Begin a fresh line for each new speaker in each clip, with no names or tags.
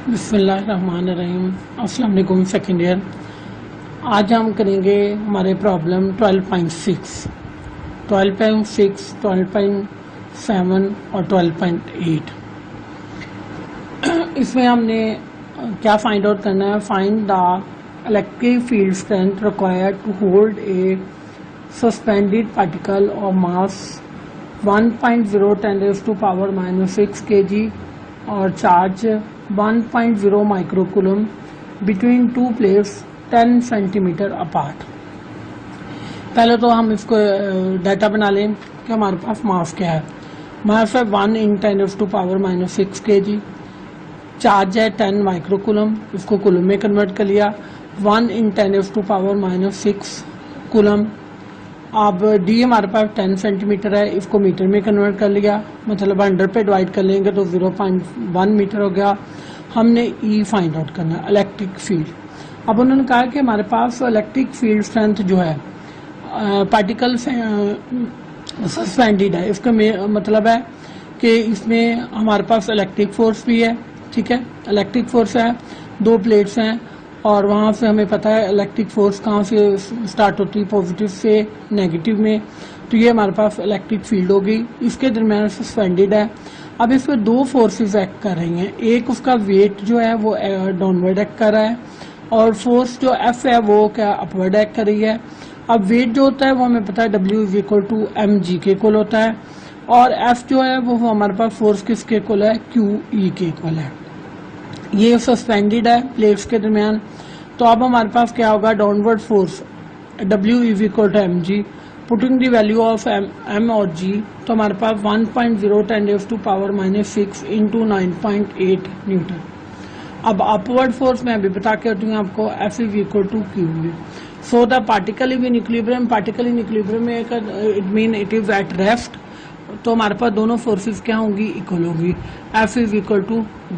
बिस्मिल्लाहिर्रहमानिर्रहीम। अस्सलाम वालेकुम सेकेंड ईयर। आज हम करेंगे हमारे प्रॉब्लम 12.6, 12.7 और 12.8। इसमें हमने क्या फाइंड आउट करना है? Find the electric field strength required to hold a suspended particle of mass 1.0 10⁻⁻⁶ kg और charge 1.0 microcoulomb between two plates 10 centimetre apart. पहले तो हम इसको डाटा बना लें कि हमारे पास मास क्या है। मास है 1 × 10⁻⁻⁶ kg, चार्ज है 10 माइक्रोकूलम, इसको कूलम में कन्वर्ट कर लिया, 1 × 10⁻⁻�6 कूलम। अब डी हमारे पास 10 सेंटीमीटर है, इसको मीटर में कन्वर्ट कर लिया, मतलब 100 पे डिवाइड कर लेंगे तो 0.1 मीटर हो गया। हमने ई फाइंड आउट करना है, इलेक्ट्रिक फील्ड। अब उन्होंने कहा कि हमारे पास इलेक्ट्रिक फील्ड स्ट्रेंथ जो है पार्टिकल सस्पेंडेड है, इसका मतलब है कि इसमें हमारे पास इलेक्ट्रिक फोर्स भी है। ठीक है, इलेक्ट्रिक फोर्स है, दो प्लेट्स हैं और वहाँ से हमें पता है इलेक्ट्रिक फोर्स कहाँ से स्टार्ट होती है, पॉजिटिव से नेगेटिव में। तो ये हमारे पास इलेक्ट्रिक फील्ड हो गई, इसके दरम्यान सस्पेंडेड है। अब इस पर दो फोर्सेस एक्ट कर रही हैं, एक उसका वेट जो है वो डाउनवर्ड एक्ट कर रहा है और फोर्स जो एफ है वो क्या अपवर्ड एक्ट कर रही है। अब वेट जो होता है वो हमें पता है W = mg के इक्वल होता है और एफ जो है वो हमारे पास फोर्स किसके इक्वल है, QE के इक्वल है। ये सस्पेंडेड है प्लेट्स के दरमियान। तो अब हमारे पास क्या होगा, downward force W = mg, putting the value of m और g, तो हमारे पास 1.0 10⁻⁻⁶ इंटू 9.8 न्यूटन। अब अपवर्ड फोर्स मैं अभी बता के हटूँ आपको, F = QE। So the particle in equilibrium, particle in equilibrium में it mean it is at rest. तो हमारे पास दोनों फोर्सेस क्या होंगी, इक्वल होंगी। F =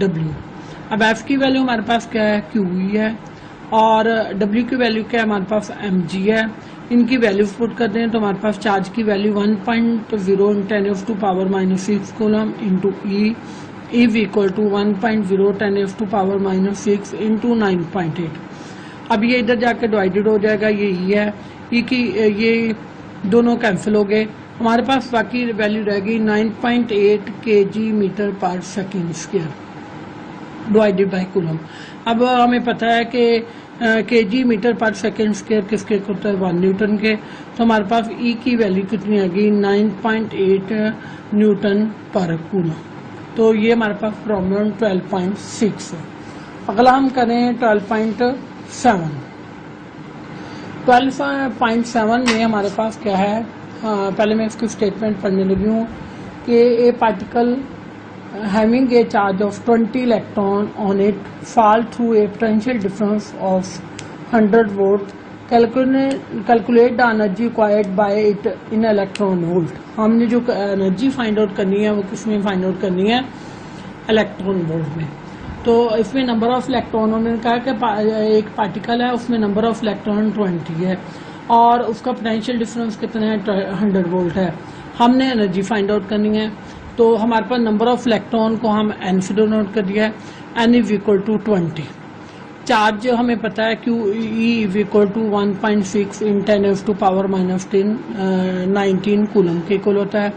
W। अब F की वैल्यू हमारे पास क्या है, QE है, और W की वैल्यू क्या है, हमारे पास mg है। इनकी वैल्यूज पुट करते हैं तो हमारे पास चार्ज की value 1.0 × 10⁻⁻⁶ coulomb into E = 1.0 10⁻⁻⁶ into 9.8। अब ये इधर जाके डिवाइडेड हो जाएगा, ये E है, E की ये दोनों कैंसिल हो गए, हमारे पास बाकी वैल्यू रहेगी 9.8 kg/s² डिवाइडेड बाय कूलम। अब हमें पता है कि kg/s² किसके होता है, 1 न्यूटन के। तो हमारे पास E की वैल्यू कितनी आएगी, 9.8 न्यूटन पर कूलम। तो ये हमारे पास प्रॉब्लम 12.6 है। अगला हम करें 12.7। 12.7 में हमारे पास क्या है, पहले मैं इसकी स्टेटमेंट पढ़ने लगी हूँ कि ए particle having a charge of 20 electron on it fall through a potential difference of 100 volt. Calculate the energy required by it in electron volt. हमने जो एनर्जी फाइंड आउट करनी है वो किसमें फाइंड आउट करनी है, इलेक्ट्रॉन वोल्ट में। तो इसमें नंबर ऑफ इलेक्ट्रॉन, उन्होंने कहा कि एक पार्टिकल है उसमें नंबर ऑफ इलेक्ट्रॉन 20 है और उसका पोटेंशियल डिफरेंस कितना है, 100 वोल्ट है। हमने एनर्जी फाइंड आउट करनी है तो हमारे पास नंबर ऑफ इलेक्ट्रॉन को हम n से डिनोट कर दिया है, n = 20। चार्ज हमें पता है QE = 1.6 × 10⁻⁻19 कूलम के इक्वल होता है।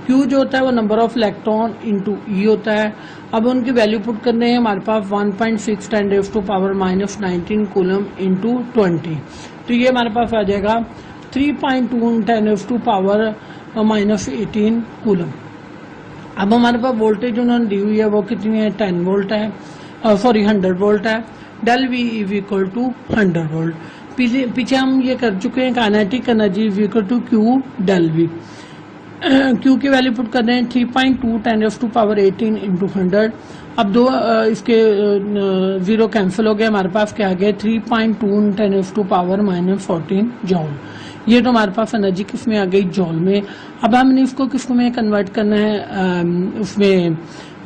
Q जो होता है वो number of electron into E होता है। अब उनकी वैल्यू पुट करने हैं, हमारे पास 1.6 × 10⁻⁻19 कूलम इंटू 20, तो ये हमारे पास आ जाएगा 3.2 × 10⁻⁻18 कूलम। अब हमारे पास वोल्टेज उन्होंने दी हुई है वो कितनी है, 10 वोल्ट है, 100 वोल्ट है। Del V = 100 volt. पीछे हम ये कर चुके हैं, kinetic energy = Q del V। Q की वैल्यू पुट कर रहे हैं 3.2 10⁻18 इंटू 100। अब दो इसके 0 कैंसिल हो गए, हमारे पास क्या आ गया, 3.2 10⁻⁻14 जॉल। ये तो हमारे पास एनर्जी किस में आ गई, जॉल में। अब हमने इसको किस में कन्वर्ट करना है, उसमें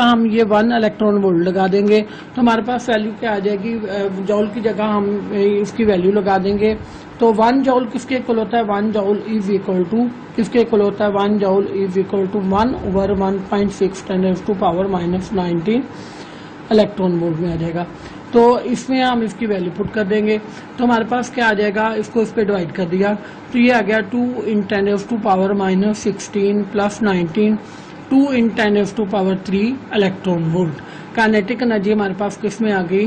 जगह हम ये 1 इलेक्ट्रॉन वोल्ट लगा देंगे तो हमारे पास वैल्यू क्या आ जाएगी, जॉल की जगह हम इसकी वैल्यू लगा देंगे। तो 1 जॉल किसके इक्वल होता है, 1 जॉल इज इक्वल टू किसके इक्वल होता है, 1 joule is equal to 1/1.6 10⁻⁹ electron volt में आ जाएगा। तो इसमें हम इसकी वैल्यू पुट कर देंगे तो हमारे पास क्या आ जाएगा, इसको इस पे डिवाइड कर दिया तो ये आ गया 2 × 10⁻⁻16 + 19 2 × 10⁻³ इलेक्ट्रॉन वोल्ट। काइनेटिक एनर्जी हमारे पास किस में आ गई,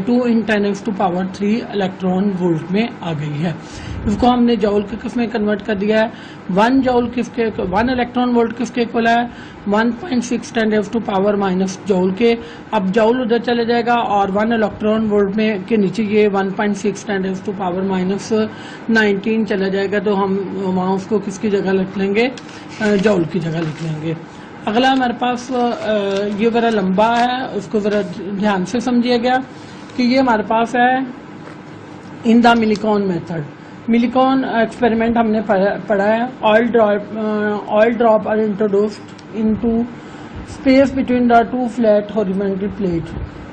2 × 10⁻³ इलेक्ट्रॉन वोल्ट में आ गई है। इसको हमने जॉल के किस में कन्वर्ट कर दिया है, 1 जॉल किसके 1 इलेक्ट्रॉन वोल्ट किसके इक्वल है, 1.6 10⁻⁻⁻ जॉल के। अब जॉल उधर चले जाएगा और 1 इलेक्ट्रॉन वोल्ट में के नीचे ये 1.6 10⁻⁻19 चला जाएगा तो हम वहाँ उसको किसकी जगह लिख लेंगे, जॉल की जगह लिख लेंगे। अगला हमारे पास ये ज़रा लंबा है, उसको ज़रा ध्यान से समझिएगा कि ये हमारे पास है in the Millikan method. Millikan experiment हमने पढ़ा है। Oil drop are introduced into space between the 2 flat horizontal plate.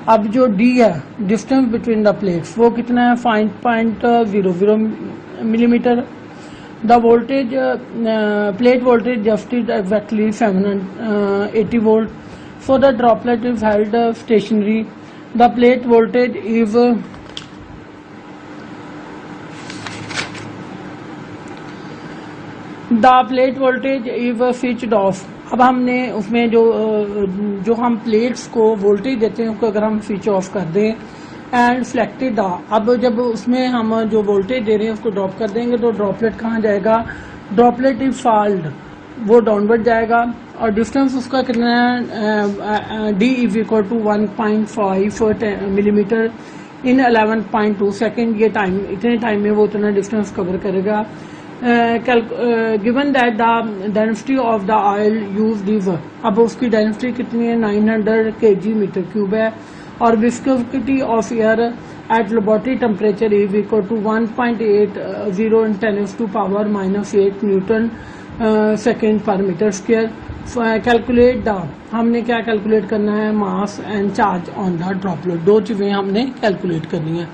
अब जो डी है, डिस्टेंस बिटवीन द प्लेट्स, वो कितना है, 5.00 millimetre. The voltage, plate voltage just is exactly 780 volt. So the droplet is held stationary. The plate voltage is switched off. अब हमने उसमें जो हम प्लेट्स को वोल्टेज देते हैं उसको अगर हम स्विच ऑफ कर दें एंड सिलेक्टेड, अब जब उसमें हम जो वोल्टेज दे रहे हैं उसको ड्रॉप कर देंगे तो ड्रॉपलेट कहाँ जाएगा, ड्रॉपलेट इज फॉल्ड, वो डाउनवर्ड जाएगा। और डिस्टेंस उसका कितना है, D is equal to 1.5 millimetre in 11.2 second. ये टाइम, इतने टाइम में वो उतना डिस्टेंस कवर करेगा। Given that the density of the oil used is, अब उसकी डेंसिटी कितनी है, 900 kg मीटर क्यूब है। और viscosity of air at laboratory temperature is equal to 1.80 × 10⁻⁻8 newton second per metre square. Calculate the, हमने क्या calculate करना है, mass and charge on the droplet. दो चीजें हमने कैलकुलेट करनी है।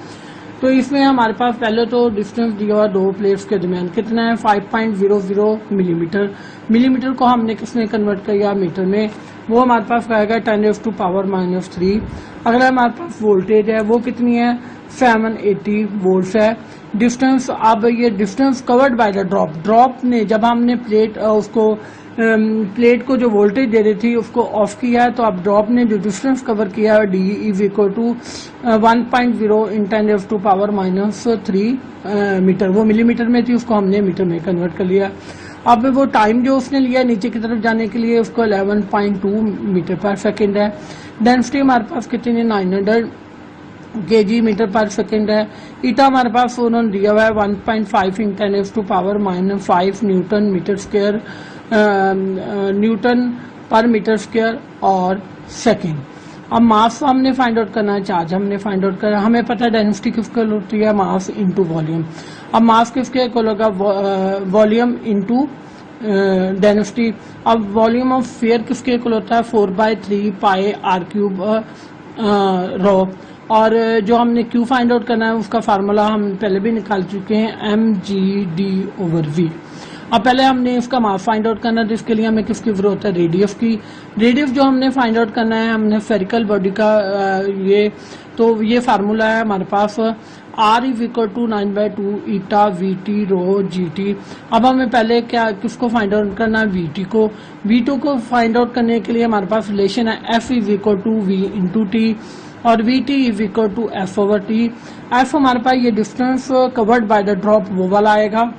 तो इसमें हमारे पास पहले तो डिस्टेंस दिया हुआ दो प्लेट्स के दरमियान कितना है, 5.00 मिलीमीटर। मिलीमीटर को हमने किसमें कन्वर्ट किया, मीटर में, वो हमारे पास आएगा 10⁻³ अगला हमारे पास वोल्टेज है, वो कितनी है, 780 वोल्ट है। डिस्टेंस, अब ये distance covered by the drop ने जब हमने प्लेट को जो वोल्टेज दे रही थी उसको ऑफ किया है, तो अब ड्रॉप ने जो डिस्टेंस कवर किया है D is equal to 1.0 × 10⁻³ metre. वो मिलीमीटर में थी, उसको हमने मीटर में कन्वर्ट कर लिया। अब वो टाइम जो उसने लिया नीचे की तरफ जाने के लिए उसको 11.2 मीटर पर सेकेंड है। डेंसिटी हमारे पास कितनी है, 900 kg मीटर पर सेकेंड है। ईटा हमारे पास उन्होंने दिया हुआ है 1.5 × 10⁻⁵ न्यूटन मीटर स्क्वायर, न्यूटन पर मीटर स्क्वायर और सेकेंड। अब मास हमने फाइंड आउट करना है, चार्ज हमने फाइंड आउट करना है। हमें पता है डेंसिटी किसके होती है, मास इंटू वॉल्यूम। अब मास किसके इक्वल होगा, वॉल्यूम इंटू डेंसिटी। अब वॉल्यूम ऑफ फेयर किसके इक्वल होता है, 4/3 पाई r³ रो। और जो हमने क्यू फाइंड आउट करना है उसका फार्मूला हम पहले भी निकाल चुके हैं, mg/d/v। अब पहले हमने इसका मास फाइंड आउट करना है, जिसके लिए हमें किसकी जरूरत है, रेडियस की। रेडियस जो हमने फाइंड आउट करना है, हमने स्फेरिकल बॉडी का ये फार्मूला है हमारे पास, r is equal to 9/2 eta VT rho GT। अब हमें पहले क्या किसको फाइंड आउट करना है, VT को। V2 को फाइंड आउट करने के लिए हमारे पास रिलेशन है F is equal to V into T और VT is equal to F/T। F हमारे पास ये distance covered by the drop वो वाला आएगा,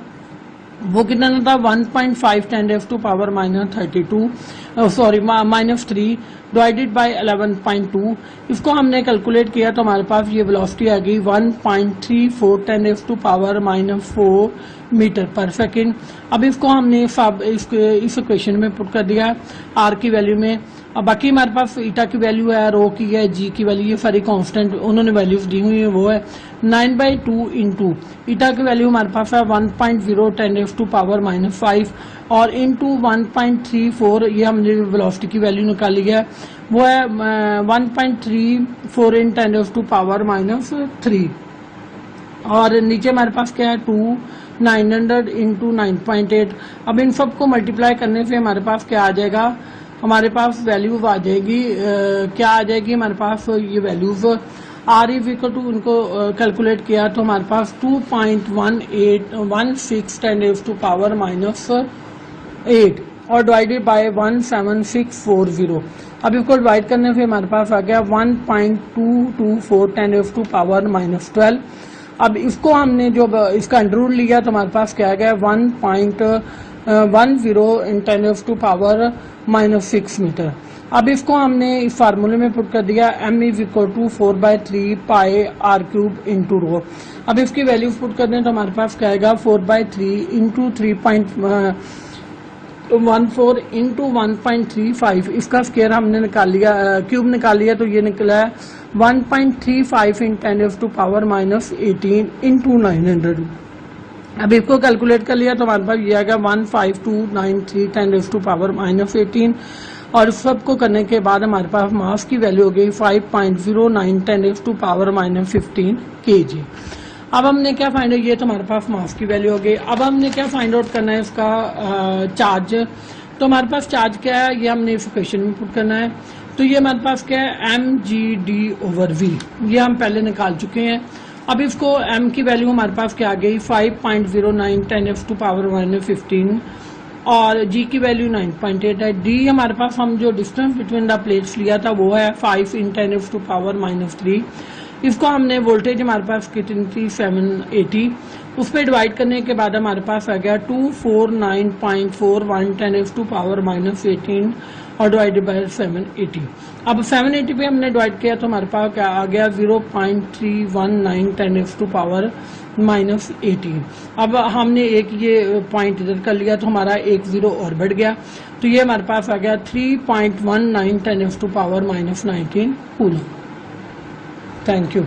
वो कितना था, 1.5 × 10⁻³ -3 डिवाइडेड बाय 11.2। इसको हमने कैलकुलेट किया तो हमारे पास ये वेलोसिटी आ गई 1.34 10⁻⁴ मीटर पर सेकेंड। अब इसको हमने इस इक्वेशन में पुट कर दिया आर की वैल्यू में। अब बाकी हमारे पास ईटा की वैल्यू है, रो की है, जी की वैल्यू, ये सारी कांस्टेंट उन्होंने वैल्यूज दी हुई है, वो है 9/2 इंटू ईटा की वैल्यू हमारे पास है 1.0 10⁻⁵ और इंटू 1.34 ये हमने वेलोसिटी की वैल्यू निकाली है, वो है 1.34 इन 10⁻³ और नीचे हमारे पास क्या है 900 इंटू 9.8। अब इन सबको मल्टीप्लाई करने से हमारे पास क्या आ जाएगा, हमारे पास वैल्यू आ जाएगी क्या आ जाएगी हमारे पास ये values R is equal to, उनको कैलकुलेट किया तो हमारे पास 2.1816 10⁻⁸ और डिवाइडेड बाय 17640। अब इसको डिवाइड करने से हमारे पास आ गया 1.224 10⁻⁻12। अब इसको हमने जो इसका अंडर रूट लिया तो हमारे पास क्या आ गया 1.10 इन 10⁻⁻6 मीटर। अब इसको हमने इस फार्मूले में पुट कर दिया m is equal to 4/3 pi r³ into rho. अब इसकी वैल्यूज पुट कर दें तो हमारे पास क्या आएगा 4/3 इंटू 3.14 इंटू 1.35। इसका स्क्वायर हमने निकाल लिया, क्यूब निकाल लिया तो ये निकला है 1.35 इन 10⁻⁻18 इंटू 900। अब इसको कैलकुलेट कर लिया तो हमारे पास ये आएगा 15293 10⁻⁻18 और सबको करने के बाद हमारे पास मास की वैल्यू हो गई 5.09 10⁻⁻15 kg। अब हमने क्या फाइंड आउट, ये तो हमारे पास मास की वैल्यू हो गई। अब हमने क्या फाइंड आउट करना है इसका चार्ज। तो हमारे पास चार्ज क्या है, ये हमने इस इक्वेशन में पुट करना है। तो ये हमारे पास क्या है mg/d/v, ये हम पहले निकाल चुके हैं। अब इसको m की वैल्यू हमारे पास क्या आ गई 5.09 10⁻⁻15 और g की वैल्यू 9.8 है। d हमारे पास हम जो डिस्टेंस बिटवीन द प्लेट्स लिया था वो है 5 इन 10⁻⁻3। इसको हमने वोल्टेज हमारे पास कितनी थी 780, उस पर डिवाइड करने के बाद हमारे पास आ गया 249.41 10⁻⁻18 और डिवाइडेड बाय 780। अब 780 पे हमने डिवाइड किया तो हमारे पास क्या आ गया 0.319 10⁻⁻18। अब हमने एक ये पॉइंट इधर कर लिया तो हमारा एक जीरो और बढ़ गया, तो ये हमारे पास आ गया 3.19 10⁻⁻19 कूलम। Thank you.